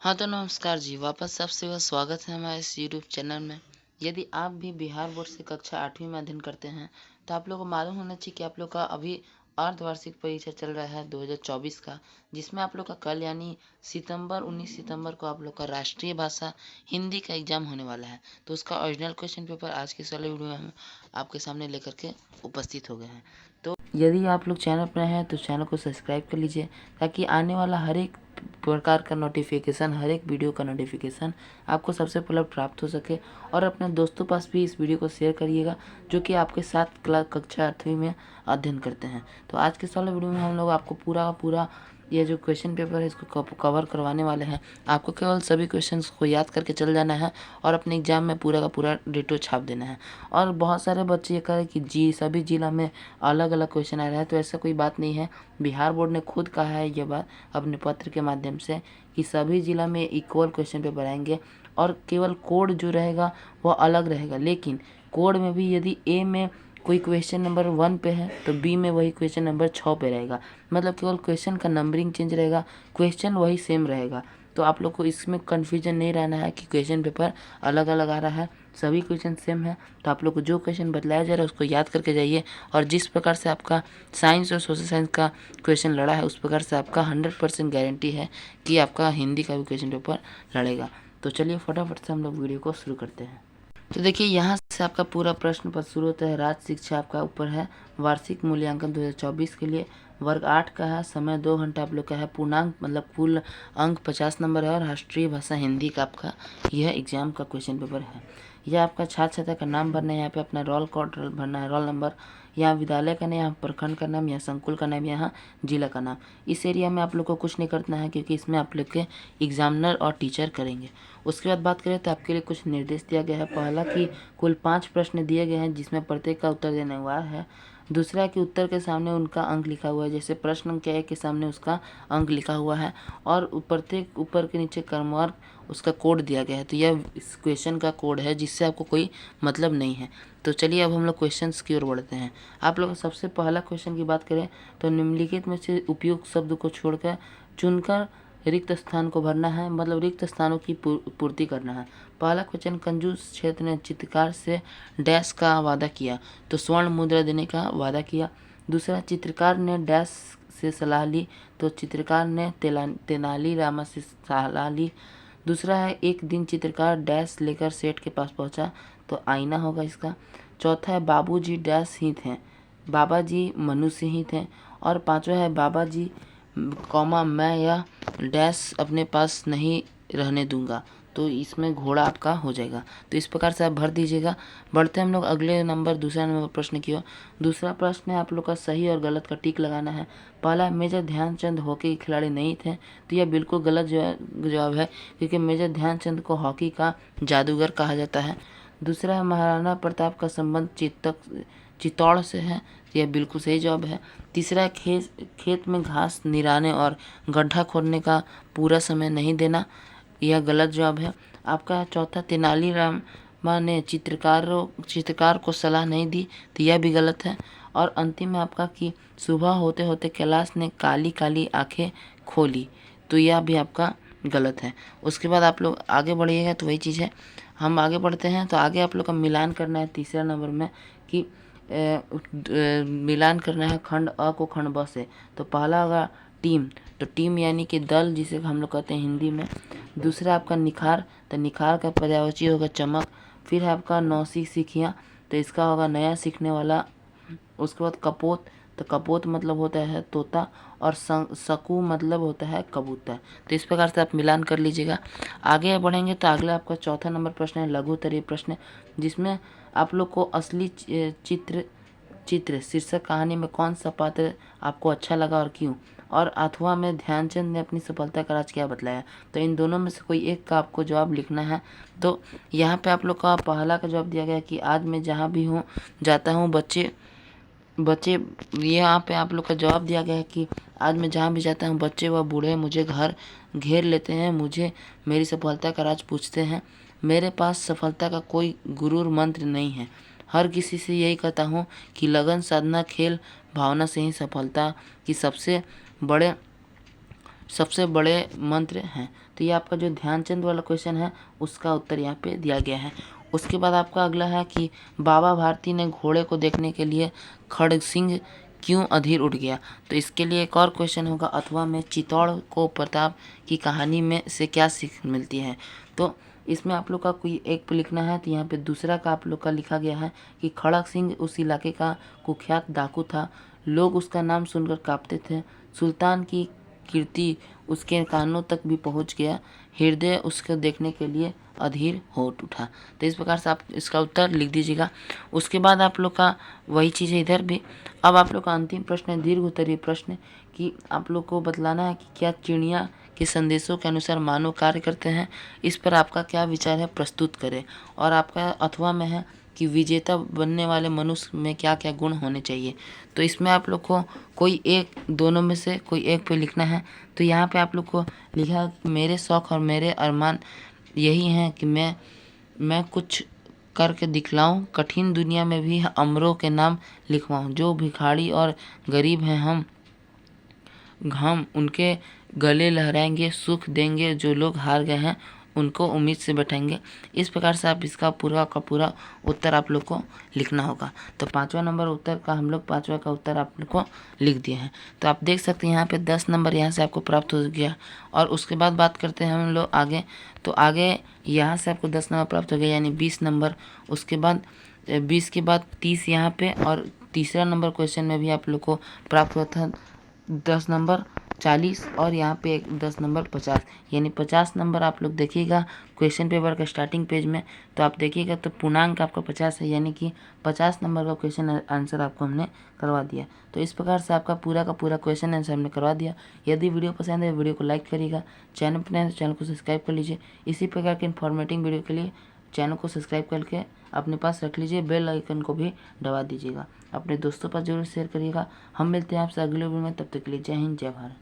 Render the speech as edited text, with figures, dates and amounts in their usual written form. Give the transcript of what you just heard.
हाँ, तो नमस्कार जी, वापस आपसे वह स्वागत है हमारे इस यूट्यूब चैनल में। यदि आप भी बिहार बोर्ड से कक्षा 8वीं में अध्ययन करते हैं, तो आप लोगों को मालूम होना चाहिए कि आप लोग का अभी अर्धवार्षिक परीक्षा चल रहा है 2024 का, जिसमें आप लोग का कल यानी 19 सितंबर को आप लोग का राष्ट्रीय भाषा हिंदी का एग्ज़ाम होने वाला है। तो उसका ओरिजिनल क्वेश्चन पेपर आज के इस वाले वीडियो में हम आपके सामने लेकर के उपस्थित हो गए हैं। तो यदि आप लोग चैनल पर हैं, तो चैनल को सब्सक्राइब कर लीजिए, ताकि आने वाला हर एक प्रकार का नोटिफिकेशन, हर एक वीडियो का नोटिफिकेशन आपको सबसे पहले प्राप्त हो सके। और अपने दोस्तों पास भी इस वीडियो को शेयर करिएगा, जो कि आपके साथ कक्षा 8वीं में अध्ययन करते हैं। तो आज के इस वाले वीडियो में हम लोग आपको पूरा का पूरा ये जो क्वेश्चन पेपर है इसको कवर करवाने वाले हैं। आपको केवल सभी क्वेश्चंस को याद करके चल जाना है और अपने एग्जाम में पूरा का पूरा डिटो छाप देना है। और बहुत सारे बच्चे ये कह रहे कि सभी जिला में अलग अलग क्वेश्चन आ रहा है, तो ऐसा कोई बात नहीं है। बिहार बोर्ड ने खुद कहा है ये बात अपने पत्र के माध्यम से कि सभी जिला में इक्वल क्वेश्चन पेपर आएंगे, और केवल कोड जो रहेगा वह अलग रहेगा। लेकिन कोड में भी यदि ए में कोई क्वेश्चन नंबर 1 पे है, तो बी में वही क्वेश्चन नंबर 6 पे रहेगा। मतलब केवल क्वेश्चन का नंबरिंग चेंज रहेगा, क्वेश्चन वही सेम रहेगा। तो आप लोग को इसमें कन्फ्यूजन नहीं रहना है कि क्वेश्चन पेपर अलग अलग आ रहा है, सभी क्वेश्चन सेम है। तो आप लोग को जो क्वेश्चन बतलाया जा रहा है उसको याद करके जाइए, और जिस प्रकार से आपका साइंस और सोशल साइंस का क्वेश्चन लड़ा है, उस प्रकार से आपका 100% गारंटी है कि आपका हिंदी का भी क्वेश्चन पेपर लड़ेगा। तो चलिए फटाफट से हम लोग वीडियो को शुरू करते हैं। तो देखिए, यहाँ से आपका पूरा प्रश्न पत्र शुरू होता है। राज्य शिक्षा आपका ऊपर है, वार्षिक मूल्यांकन 2024 के लिए, वर्ग 8 का है, समय 2 घंटा आप लोग का है, पूर्णांक मतलब कुल अंक 50 नंबर है, और राष्ट्रीय भाषा हिंदी का आपका यह एग्जाम का क्वेश्चन पेपर है। यह आपका छात्र छात्रा का नाम भरना है, यहाँ पे अपना रोल कोड भरना है, रोल नंबर, यहाँ विद्यालय का नाम, यहाँ प्रखंड का नाम, यहाँ संकुल का नाम, यहाँ जिला का नाम। इस एरिया में आप लोग को कुछ नहीं करना है, क्योंकि इसमें आप लोग के एग्जामिनर और टीचर करेंगे। उसके बाद बात करें तो आपके लिए कुछ निर्देश दिया गया है। पहला कि कुल 5 प्रश्न दिए गए हैं, जिसमें प्रत्येक का उत्तर देने हुआ है। दूसरा कि उत्तर के सामने उनका अंक लिखा हुआ है, जैसे प्रश्न अंक क्या है के सामने उसका अंक लिखा हुआ है, और प्रत्येक ऊपर के नीचे क्रमवार उसका कोड दिया गया है। तो यह इस क्वेश्चन का कोड है, जिससे आपको कोई मतलब नहीं है। तो चलिए अब हम लोग क्वेश्चंस की ओर बढ़ते हैं। आप लोग सबसे पहला क्वेश्चन की बात करें तो निम्नलिखित में से उपयुक्त शब्द को छोड़कर चुनकर रिक्त स्थान को भरना है, मतलब रिक्त स्थानों की पूर्ति करना है। पहला क्वेश्चन, कंजूस क्षेत्र ने चित्रकार से डैश का वादा किया, तो स्वर्ण मुद्रा देने का वादा किया। दूसरा, चित्रकार ने डैश से सलाह ली, तो चित्रकार ने तेनालीरामा से सलाह ली। दूसरा है, एक दिन चित्रकार डैश लेकर सेठ के पास पहुंचा, तो आईना होगा इसका। चौथा है, बाबूजी डैश ही थे, बाबा जी मनुष्य ही थे। और पांचवा है, बाबा जी मैं यह डैश अपने पास नहीं रहने दूंगा, तो इसमें घोड़ा आपका हो जाएगा। तो इस प्रकार से आप भर दीजिएगा। बढ़ते हम लोग अगले नंबर, दूसरा नंबर प्रश्न की ओर। दूसरा प्रश्न है, आप लोग का सही और गलत का टिक लगाना है। पहला, मेजर ध्यानचंद हॉकी के खिलाड़ी नहीं थे, तो यह बिल्कुल गलत जवाब है, क्योंकि मेजर ध्यानचंद को हॉकी का जादूगर कहा जाता है। दूसरा है, महाराणा प्रताप का संबंध चित्तौड़ से है, तो यह बिल्कुल सही जवाब है। तीसरा है, खेत में घास निराने और गड्ढा खोदने का पूरा समय नहीं देना, यह गलत जवाब है आपका। चौथा, तेनालीरामा ने चित्रकार को सलाह नहीं दी, तो यह भी गलत है। और अंतिम में आपका कि सुबह होते होते कैलाश ने काली काली आंखें खोली, तो यह भी आपका गलत है। उसके बाद आप लोग आगे बढ़िएगा तो वही चीज़ है। हम आगे बढ़ते हैं, तो आगे आप लोग का मिलान करना है तीसरा नंबर में कि मिलान करना है खंड अ को खंड ब से। तो पहला होगा टीम, तो टीम यानी कि दल, जिसे हम लोग कहते हैं हिंदी में। दूसरा आपका निखार, तो निखार का पर्यायवाची होगा चमक। फिर है आपका नौसी सीखियाँ, तो इसका होगा नया सीखने वाला। उसके बाद कपोत, तो कपोत मतलब होता है तोता, और सकू मतलब होता है कबूतर। तो इस प्रकार से आप मिलान कर लीजिएगा। आगे बढ़ेंगे तो अगला आपका चौथा नंबर प्रश्न है लघु उत्तरीय प्रश्न, जिसमें आप लोग को असली चित्र शीर्षक कहानी में कौन सा पात्र आपको अच्छा लगा और क्यों, और अथवा में ध्यानचंद ने अपनी सफलता का राज क्या बतलाया। तो इन दोनों में से कोई एक का आपको जवाब लिखना है। तो यहाँ पे आप लोग का पहला का जवाब दिया गया कि आज मैं जहाँ भी हूँ जाता हूँ बच्चे बच्चे यहाँ पे आप लोग का जवाब दिया गया है कि आज मैं जहाँ भी जाता हूँ बच्चे व बूढ़े मुझे घर घेर लेते हैं, मुझे मेरी सफलता का राज पूछते हैं। मेरे पास सफलता का कोई गुरूर मंत्र नहीं है, हर किसी से यही कहता हूँ कि लगन, साधना, खेल, भावना से ही सफलता की सबसे बड़े सबसे बड़े मंत्र हैं। तो ये आपका जो ध्यानचंद वाला क्वेश्चन है उसका उत्तर यहाँ पे दिया गया है। उसके बाद आपका अगला है कि बाबा भारती ने घोड़े को देखने के लिए खड़ग सिंह क्यों अधीर उठ गया। तो इसके लिए एक और क्वेश्चन होगा, अथवा में चित्तौड़ को प्रताप की कहानी में से क्या सीख मिलती है। तो इसमें आप लोग का कोई एक पे लिखना है। तो यहाँ पे दूसरा का आप लोग का लिखा गया है कि खड़ग सिंह उस इलाके का कुख्यात डाकू था। लोग उसका नाम सुनकर कांपते थे। सुल्तान की कीर्ति उसके कानों तक भी पहुंच गया। हृदय उसको देखने के लिए अधीर हो उठा। तो इस प्रकार से आप इसका उत्तर लिख दीजिएगा। उसके बाद आप लोग का वही चीज़ है इधर भी। अब आप लोग का अंतिम प्रश्न है दीर्घ उत्तरीय प्रश्न, कि आप लोग को बतलाना है कि क्या चिड़िया के संदेशों के अनुसार मानव कार्य करते हैं। इस पर आपका क्या विचार है, प्रस्तुत करें। और आपका अथवा में है कि विजेता बनने वाले मनुष्य में क्या क्या गुण होने चाहिए। तो इसमें आप लोग को कोई एक, दोनों में से कोई एक पे लिखना है। तो यहाँ पे आप लोग को लिखा है कि मेरे शौक़ और मेरे अरमान यही हैं कि मैं कुछ करके दिखलाऊं, कठिन दुनिया में भी अमरों के नाम लिखवाऊं। जो भिखारी और गरीब हैं हम उनके गले लहराएंगे, सुख देंगे। जो लोग हार गए हैं उनको उम्मीद से बैठाएंगे। इस प्रकार से आप इसका पूरा का पूरा उत्तर आप लोग को लिखना होगा। तो 5वां नंबर उत्तर का हम लोग 5वां का उत्तर आप लोग को लिख दिए हैं। तो आप देख सकते हैं यहाँ पे 10 नंबर यहाँ से आपको प्राप्त हो गया। और उसके बाद बात करते हैं हम लोग आगे। तो आगे यहाँ से आपको 10 नंबर प्राप्त हो गया, यानी 20 नंबर। उसके बाद 20 के बाद 30 यहाँ पे, और तीसरा नंबर क्वेश्चन में भी आप लोग को प्राप्त हुआ था 10 नंबर 40, और यहाँ पे 10 नंबर 50, यानी 50 नंबर आप लोग देखिएगा क्वेश्चन पेपर का स्टार्टिंग पेज में। तो आप देखिएगा तो पूर्णांक आपका 50 है, यानी कि 50 नंबर का क्वेश्चन आंसर आपको हमने करवा दिया। तो इस प्रकार से आपका पूरा का पूरा क्वेश्चन आंसर हमने करवा दिया। यदि वीडियो पसंद है वीडियो को लाइक करिएगा, चैनल पर नए हैं तो चैनल को सब्सक्राइब कर लीजिए। इसी प्रकार के इन्फॉर्मेटिव वीडियो के लिए चैनल को सब्सक्राइब करके अपने पास रख लीजिए, बेल आइकन को भी दबा दीजिएगा। अपने दोस्तों पर जरूर शेयर करिएगा। हम मिलते हैं आपसे अगले वीडियो में, तब तक के लिए जय हिंद जय भारत।